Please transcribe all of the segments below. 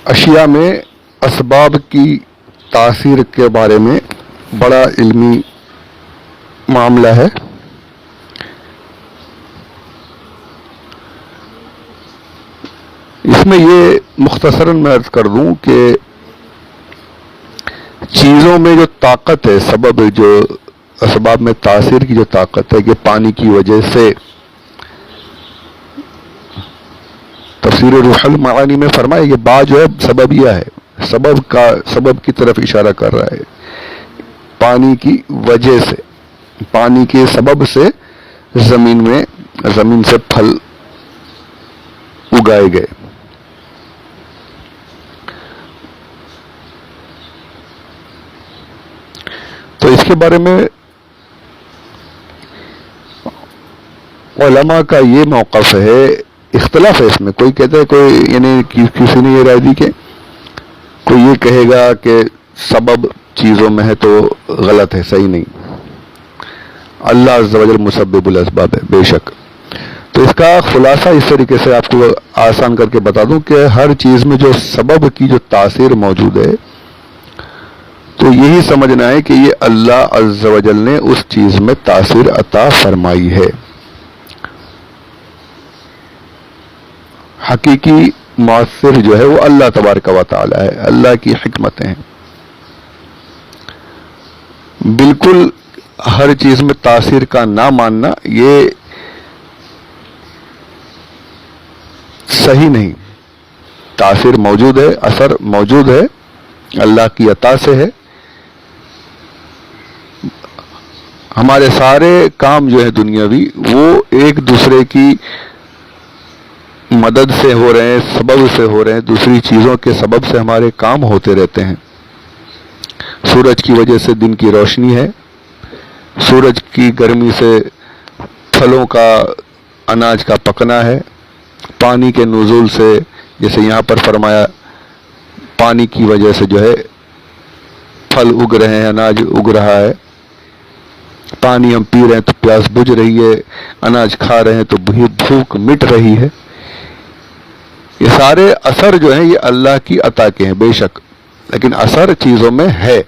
اشیاء میں اسباب کی تاثیر کے بارے میں بڑا علمی معاملہ ہے. اس میں یہ مختصراً میں عرض کر دوں کہ چیزوں میں جو طاقت ہے، سبب جو اسباب میں تاثیر کی جو طاقت ہے کہ پانی کی وجہ سے، تفسیر روح المعانی میں فرمایا کہ با جو ہے سببیہ ہے، سبب کی طرف اشارہ کر رہا ہے. پانی کی وجہ سے، پانی کے سبب سے زمین سے پھل اگائے گئے. تو اس کے بارے میں علماء کا یہ موقف ہے، اختلاف ہے اس میں. کوئی کہتا ہے، کوئی یعنی کسی نے یہ رائے دی کہ کوئی یہ کہے گا کہ سبب چیزوں میں ہے تو غلط ہے، صحیح نہیں. اللہ عز و جل مسبب الاسباب ہے بے شک. تو اس کا خلاصہ اس طریقے سے آپ کو آسان کر کے بتا دوں کہ ہر چیز میں جو سبب کی جو تاثیر موجود ہے، تو یہی سمجھنا ہے کہ یہ اللہ عز و جل نے اس چیز میں تاثیر عطا فرمائی ہے. حقیقی مؤثر جو ہے وہ اللہ تبارک و تعالی ہے، اللہ کی حکمتیں ہیں. بالکل ہر چیز میں تاثیر کا نہ ماننا یہ صحیح نہیں. تاثیر موجود ہے، اثر موجود ہے، اللہ کی عطا سے ہے. ہمارے سارے کام جو ہے دنیاوی وہ ایک دوسرے کی مدد سے ہو رہے ہیں، سبب سے ہو رہے ہیں، دوسری چیزوں کے سبب سے ہمارے کام ہوتے رہتے ہیں. سورج کی وجہ سے دن کی روشنی ہے، سورج کی گرمی سے پھلوں کا، اناج کا پکنا ہے، پانی کے نزول سے، جیسے یہاں پر فرمایا پانی کی وجہ سے جو ہے پھل اگ رہے ہیں، اناج اگ رہا ہے. پانی ہم پی رہے ہیں تو پیاس بجھ رہی ہے، اناج کھا رہے ہیں تو بھوک مٹ رہی ہے. یہ سارے اثر جو ہیں یہ اللہ کی عطا کے ہیں بے شک، لیکن اثر چیزوں میں ہے.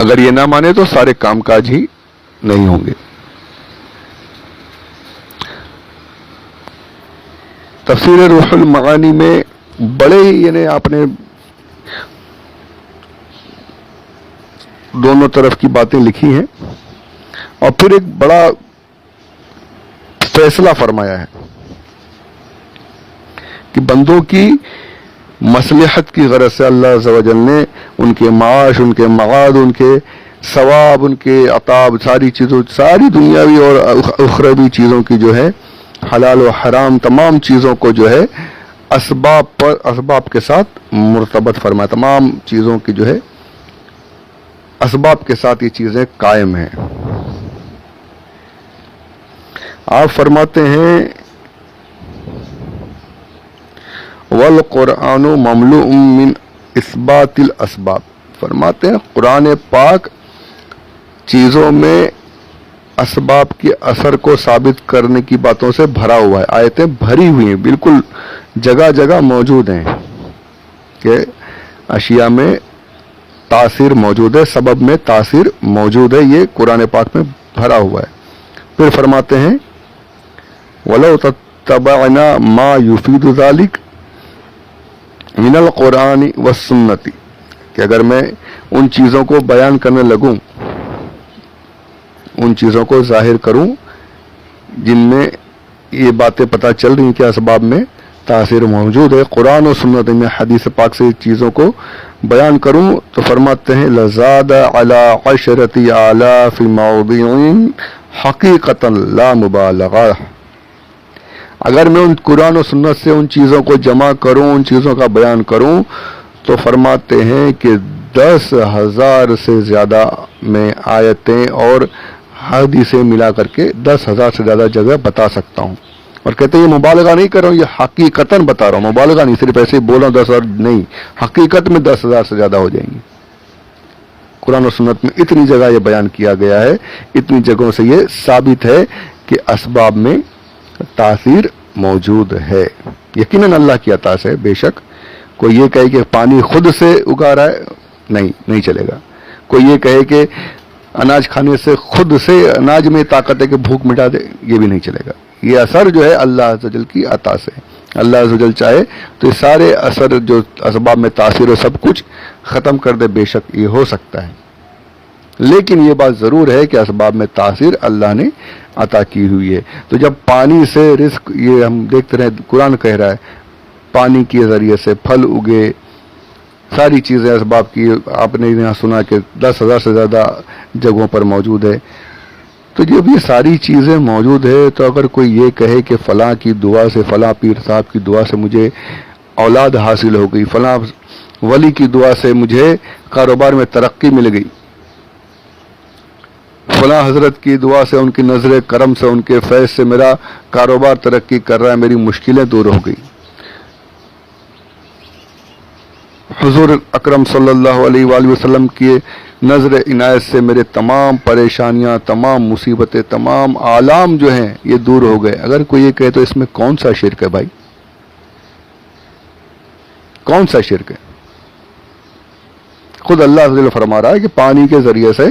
اگر یہ نہ مانے تو سارے کام کاج ہی نہیں ہوں گے. تفسیر روح المعانی میں بڑے یعنی آپ نے دونوں طرف کی باتیں لکھی ہیں، اور پھر ایک بڑا فیصلہ فرمایا ہے کہ بندوں کی مصلحت کی غرض سے اللہ عز و جل نے ان کے معاش، ان کے معاد، ان کے ثواب، ان کے عطاب، ساری چیزوں، ساری دنیاوی اور اخروی چیزوں کی جو ہے حلال و حرام تمام چیزوں کو جو ہے اسباب کے ساتھ مرتبط فرمایا. تمام چیزوں کی جو ہے اسباب کے ساتھ یہ چیزیں قائم ہیں. آپ فرماتے ہیں وَالْقُرْآنُ مَمْلُوءٌ مِّنْ اثبات الاسباب. فرماتے ہیں قرآن پاک چیزوں میں اسباب کے اثر کو ثابت کرنے کی باتوں سے بھرا ہوا ہے. آیتیں بھری ہوئی ہیں، بالکل جگہ جگہ موجود ہیں کہ اشیاء میں تاثیر موجود ہے، سبب میں تاثیر موجود ہے. یہ قرآن پاک میں بھرا ہوا ہے. پھر فرماتے ہیں وَلَوْ تَتَّبَعْنَا مَا يُفِيدُ ذَلِكَ من القرآن والسنت، کہ اگر میں ان چیزوں کو بیان کرنے لگوں، ان چیزوں کو ظاہر کروں جن میں یہ باتیں پتہ چل رہی ہیں کہ اسباب میں تاثیر موجود ہے، قرآن و سنت میں حدیث پاک سے چیزوں کو بیان کروں، تو فرماتے ہیں لزاد علی عشرۃ آلاف موضع حقیقتا لا مبالغہ. اگر میں ان قرآن و سنت سے ان چیزوں کو جمع کروں، ان چیزوں کا بیان کروں، تو فرماتے ہیں کہ 10,000 سے زیادہ میں آیتیں اور حدیثیں ملا کر کے 10,000 سے زیادہ جگہ بتا سکتا ہوں. اور کہتے ہیں یہ مبالغہ نہیں کر رہا ہوں، یہ حقیقتاً بتا رہا ہوں، مبالغہ نہیں، صرف ایسے ہی بول رہا ہوں 10,000 نہیں، حقیقت میں 10,000 سے زیادہ ہو جائیں گی. قرآن و سنت میں اتنی جگہ یہ بیان کیا گیا ہے، اتنی جگہوں سے یہ ثابت ہے کہ اسباب میں تاثیر موجود ہے. یقیناً اللہ کی عطا سے بے شک. کوئی یہ کہے کہ پانی خود سے اگا رہا ہے، نہیں چلے گا. کوئی یہ کہے کہ اناج کھانے سے خود سے اناج میں طاقت ہے کہ بھوک مٹا دے، یہ بھی نہیں چلے گا. یہ اثر جو ہے اللہ عز و جل کی عطا سے. اللہ عز و جل چاہے تو یہ سارے اثر جو اسباب میں تاثیر ہو سب کچھ ختم کر دے، بے شک یہ ہو سکتا ہے. لیکن یہ بات ضرور ہے کہ اسباب میں تاثیر اللہ نے عطا کی ہوئی ہے. تو جب پانی سے رزق، یہ ہم دیکھتے رہے قرآن کہہ رہا ہے پانی کے ذریعے سے پھل اگے، ساری چیزیں اسباب کی. آپ نے یہاں سنا کہ 10,000 سے زیادہ جگہوں پر موجود ہے. تو جب یہ ساری چیزیں موجود ہے تو اگر کوئی یہ کہے کہ فلاں کی دعا سے، فلاں پیر صاحب کی دعا سے مجھے اولاد حاصل ہو گئی، فلاں ولی کی دعا سے مجھے کاروبار میں ترقی مل گئی، فلاں حضرت کی دعا سے، ان کی نظر کرم سے، ان کے فیض سے میرا کاروبار ترقی کر رہا ہے، میری مشکلیں دور ہو گئی، حضور اکرم صلی اللہ علیہ وآلہ وسلم کی نظر عنایت سے میرے تمام پریشانیاں، تمام مصیبتیں، تمام آلام جو ہیں یہ دور ہو گئے. اگر کوئی یہ کہے تو اس میں کون سا شرک ہے بھائی؟ کون سا شرک ہے؟ خود اللہ عز و جل فرما رہا ہے کہ پانی کے ذریعے سے،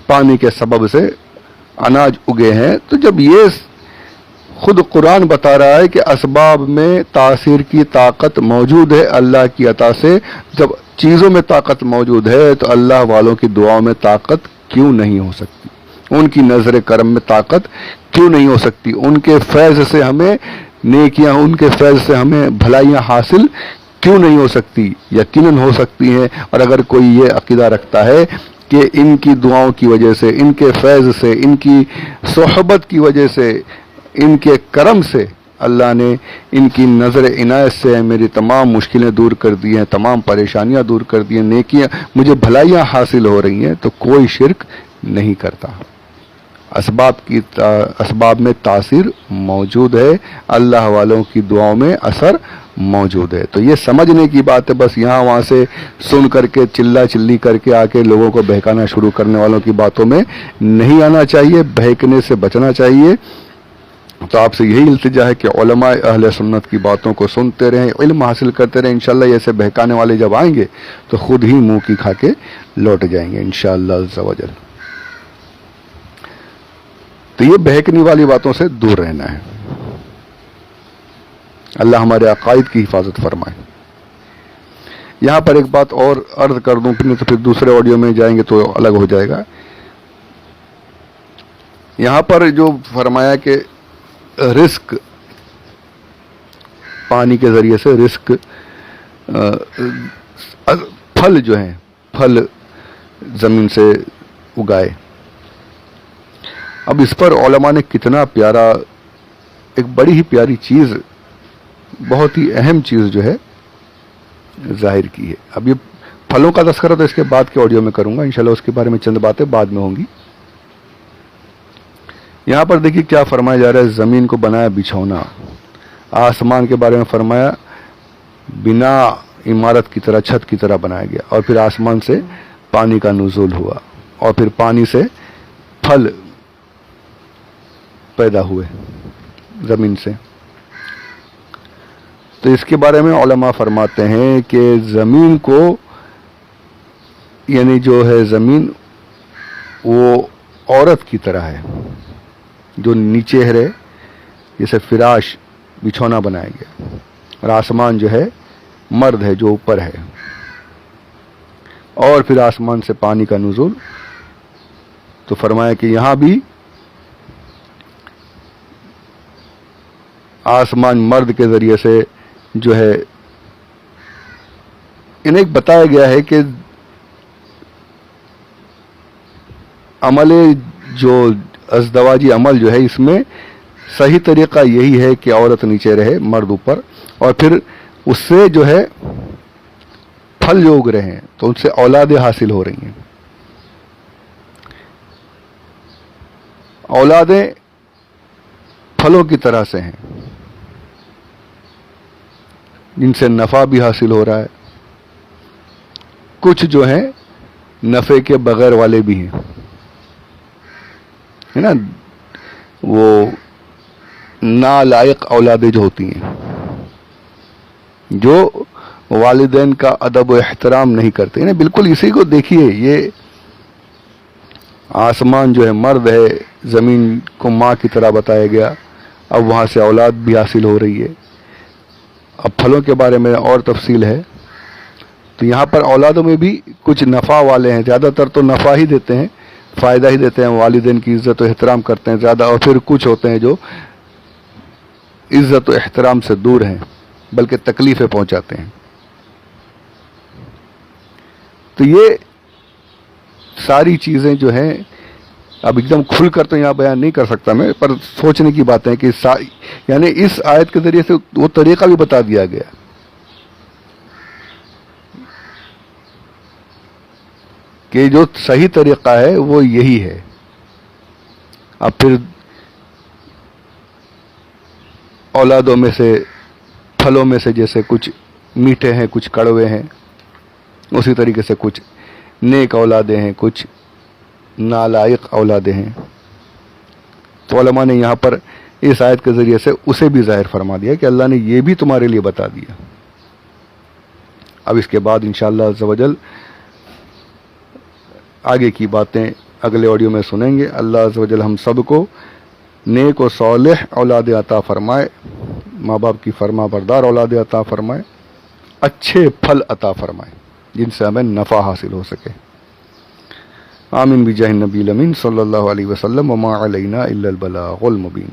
پانی کے سبب سے اناج اگے ہیں. تو جب یہ خود قرآن بتا رہا ہے کہ اسباب میں تاثیر کی طاقت موجود ہے اللہ کی عطا سے، جب چیزوں میں طاقت موجود ہے تو اللہ والوں کی دعاؤں میں طاقت کیوں نہیں ہو سکتی؟ ان کی نظر کرم میں طاقت کیوں نہیں ہو سکتی؟ ان کے فیض سے ہمیں نیکیاں، ان کے فیض سے ہمیں بھلائیاں حاصل کیوں نہیں ہو سکتی؟ یقیناً ہو سکتی ہیں. اور اگر کوئی یہ عقیدہ رکھتا ہے کہ ان کی دعاؤں کی وجہ سے، ان کے فیض سے، ان کی صحبت کی وجہ سے، ان کے کرم سے اللہ نے ان کی نظر عنایت سے میری تمام مشکلیں دور کر دی ہیں، تمام پریشانیاں دور کر دی ہیں، نیکیاں، مجھے بھلائیاں حاصل ہو رہی ہیں، تو کوئی شرک نہیں کرتا. اسباب میں تاثیر موجود ہے، اللہ والوں کی دعاؤں میں اثر موجود ہے. تو یہ سمجھنے کی بات ہے. بس یہاں وہاں سے سن کر کے چلا چلی کر کے آ کے لوگوں کو بہکانا شروع کرنے والوں کی باتوں میں نہیں آنا چاہیے، بہکنے سے بچنا چاہیے. تو آپ سے یہی التجا ہے کہ علماء اہل سنت کی باتوں کو سنتے رہیں، علم حاصل کرتے رہیں. انشاءاللہ ایسے بہکانے والے جب آئیں گے تو خود ہی منہ کی کھا کے لوٹ جائیں گے انشاءاللہ عز و جل. تو یہ بہکنے والی باتوں سے دور رہنا ہے. اللہ ہمارے عقائد کی حفاظت فرمائے. یہاں پر ایک بات اور عرض کر دوں، پھر تو دوسرے آڈیو میں جائیں گے تو الگ ہو جائے گا. یہاں پر جو فرمایا کہ رزق، پانی کے ذریعے سے رزق، پھل جو ہیں، پھل زمین سے اگائے. اب اس پر علماء نے کتنا پیارا، ایک بڑی ہی پیاری چیز، بہت ہی اہم چیز جو ہے ظاہر کی ہے. اب یہ پھلوں کا تذکرہ تو اس کے بعد کے آڈیو میں کروں گا انشاءاللہ، اس کے بارے میں چند باتیں بعد میں ہوں گی. یہاں پر دیکھیے کیا فرمایا جا رہا ہے، زمین کو بنایا بچھونا. آسمان کے بارے میں فرمایا بنا عمارت کی طرح، چھت کی طرح بنایا گیا، اور پھر آسمان سے پانی کا نزول ہوا، اور پھر پانی سے پھل پیدا ہوئے زمین سے. تو اس کے بارے میں علماء فرماتے ہیں کہ زمین کو، یعنی جو ہے زمین وہ عورت کی طرح ہے جو نیچے ہے، جیسے فراش بچھونا بنایا گیا، اور آسمان جو ہے مرد ہے جو اوپر ہے، اور پھر آسمان سے پانی کا نزول. تو فرمایا کہ یہاں بھی آسمان مرد کے ذریعے سے جو ہے، انہیں بتایا گیا ہے کہ عمل جو ازدواجی عمل جو ہے، اس میں صحیح طریقہ یہی ہے کہ عورت نیچے رہے، مرد اوپر، اور پھر اس سے جو ہے پھل جو اگ رہے ہیں تو ان سے اولادیں حاصل ہو رہی ہیں. اولادیں پھلوں کی طرح سے ہیں جن سے نفع بھی حاصل ہو رہا ہے. کچھ جو ہیں نفع کے بغیر والے بھی ہیں، ہے نا، وہ نالائق اولادیں جو ہوتی ہیں جو والدین کا ادب و احترام نہیں کرتے. یعنی بالکل اسی کو دیکھیے, یہ آسمان جو ہے مرد ہے, زمین کو ماں کی طرح بتایا گیا, اب وہاں سے اولاد بھی حاصل ہو رہی ہے. اب پھلوں کے بارے میں اور تفصیل ہے, تو یہاں پر اولادوں میں بھی کچھ نفع والے ہیں, زیادہ تر تو نفع ہی دیتے ہیں, فائدہ ہی دیتے ہیں, والدین کی عزت و احترام کرتے ہیں زیادہ, اور پھر کچھ ہوتے ہیں جو عزت و احترام سے دور ہیں بلکہ تکلیفیں پہنچاتے ہیں. تو یہ ساری چیزیں جو ہیں اب ایک دم کھل کر تو یہاں بیان نہیں کر سکتا میں, پر سوچنے کی باتیں کہ یعنی اس آیت کے ذریعے سے وہ طریقہ بھی بتا دیا گیا کہ جو صحیح طریقہ ہے وہ یہی ہے. اب پھر اولادوں میں سے, پھلوں میں سے جیسے کچھ میٹھے ہیں کچھ کڑوے ہیں, اسی طریقے سے کچھ نیک اولادیں ہیں کچھ نالائق اولادیں ہیں. تو علماء نے یہاں پر اس آیت کے ذریعے سے اسے بھی ظاہر فرما دیا کہ اللہ نے یہ بھی تمہارے لیے بتا دیا. اب اس کے بعد انشاءاللہ عز و جل آگے کی باتیں اگلے آڈیو میں سنیں گے. اللہ عز و جل ہم سب کو نیک و صالح اولاد عطا فرمائے, ماں باپ کی فرما بردار اولاد عطا فرمائے, اچھے پھل عطا فرمائے جن سے ہمیں نفع حاصل ہو سکے. آمین بجاہ النبی الامین صلی اللہ علیہ وسلم. وما علینا الا البلاغ المبین.